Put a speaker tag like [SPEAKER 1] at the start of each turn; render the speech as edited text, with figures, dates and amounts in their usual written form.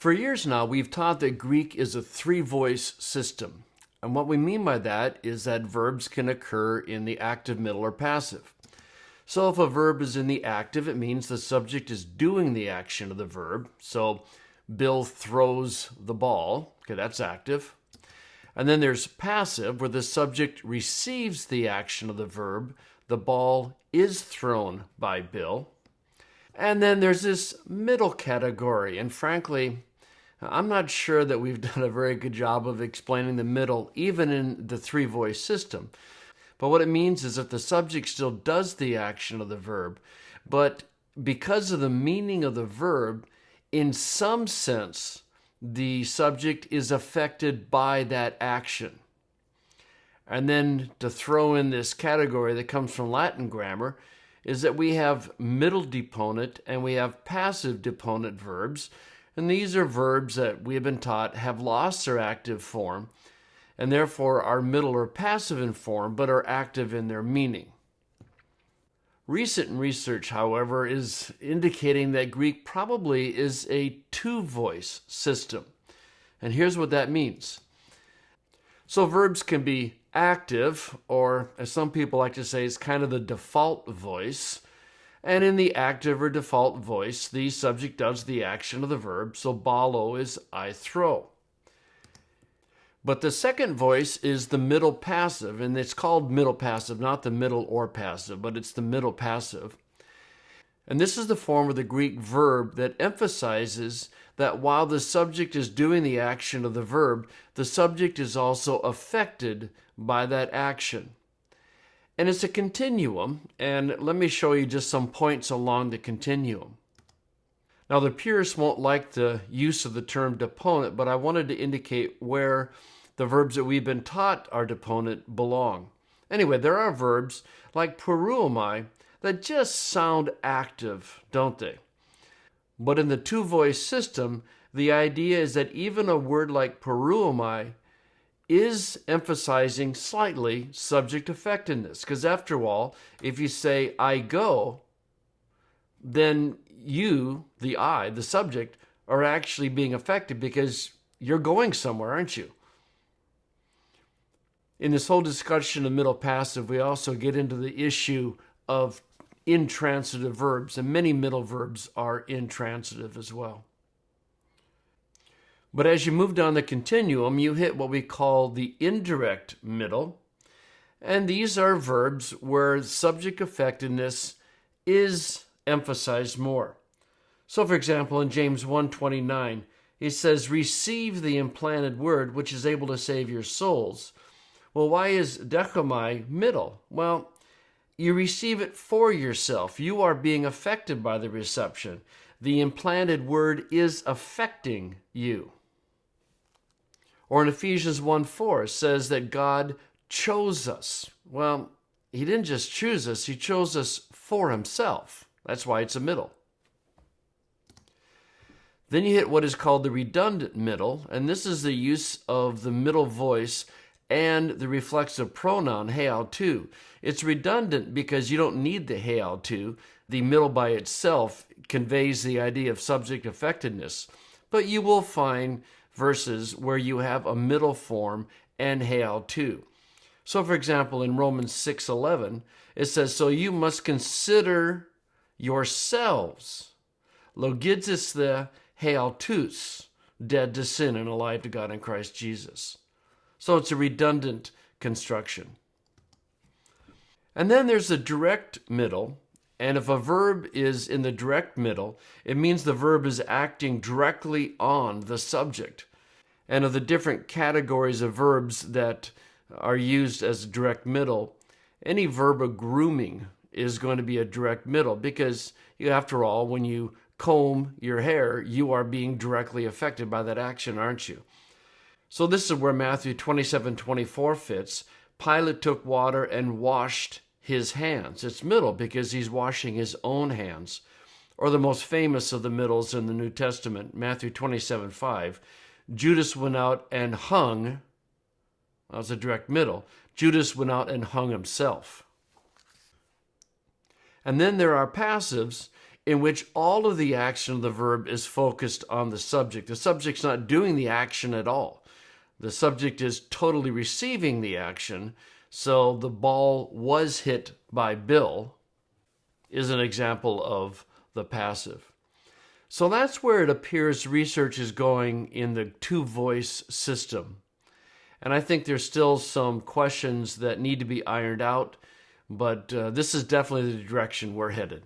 [SPEAKER 1] For years now, we've taught that Greek is a three-voice system. And what we mean by that is that verbs can occur in the active, middle, or passive. So if a verb is in the active, it means the subject is doing the action of the verb. So Bill throws the ball. Okay, that's active. And then there's passive, where the subject receives the action of the verb. The ball is thrown by Bill. And then there's this middle category. And frankly, I'm not sure that we've done a very good job of explaining the middle, even in the three-voice system. But what it means is that the subject still does the action of the verb, but because of the meaning of the verb, in some sense, the subject is affected by that action. And then to throw in this category that comes from Latin grammar is that we have middle deponent and we have passive deponent verbs. And these are verbs that we have been taught have lost their active form and therefore are middle or passive in form, but are active in their meaning. Recent research, however, is indicating that Greek probably is a two-voice system. And here's what that means. So verbs can be active, or as some people like to say, it's kind of the default voice. And in the active or default voice, the subject does the action of the verb. So ballo is I throw. But the second voice is the middle passive, and it's called middle passive, not the middle or passive, but it's the middle passive. And this is the form of the Greek verb that emphasizes that while the subject is doing the action of the verb, the subject is also affected by that action. And it's a continuum, and let me show you just some points along the continuum. Now, the purists won't like the use of the term deponent, but I wanted to indicate where the verbs that we've been taught are deponent belong. Anyway, there are verbs like peruomai that just sound active, don't they? But in the two-voice system, the idea is that even a word like peruomai is emphasizing slightly subject affectedness. Because after all, if you say, I go, then you, the I, the subject, are actually being affected because you're going somewhere, aren't you? In this whole discussion of middle passive, we also get into the issue of intransitive verbs, and many middle verbs are intransitive as well. But as you move down the continuum, you hit what we call the indirect middle, and these are verbs where subject affectedness is emphasized more. So, for example, in James 1:29, it says, receive the implanted word, which is able to save your souls. Well, why is dechomai middle? Well, you receive it for yourself. You are being affected by the reception. The implanted word is affecting you. Or in Ephesians 1:4, it says that God chose us. Well, he didn't just choose us, he chose us for himself. That's why it's a middle. Then you hit what is called the redundant middle, and this is the use of the middle voice and the reflexive pronoun heautou. It's redundant because you don't need the heautou. The middle by itself conveys the idea of subject affectedness. But you will find verses where you have a middle form and heautou. So, for example, in Romans 6:11, it says, so you must consider yourselves logizis heautous, dead to sin and alive to God in Christ Jesus. So it's a redundant construction. And then there's the direct middle. And if a verb is in the direct middle, it means the verb is acting directly on the subject. And of the different categories of verbs that are used as direct middle, any verb of grooming is going to be a direct middle because, after all, when you comb your hair, you are being directly affected by that action, aren't you? So this is where Matthew 27:24 fits. Pilate took water and washed his hands. It's middle because he's washing his own hands. Or the most famous of the middles in the New Testament, Matthew 27:5. Judas went out and hung. That was a direct middle. Judas went out and hung himself. And then there are passives in which all of the action of the verb is focused on the subject. The subject's not doing the action at all. The subject is totally receiving the action. So the ball was hit by Bill is an example of the passive. So that's where it appears research is going in the two-voice system. And I think there's still some questions that need to be ironed out, but this is definitely the direction we're headed.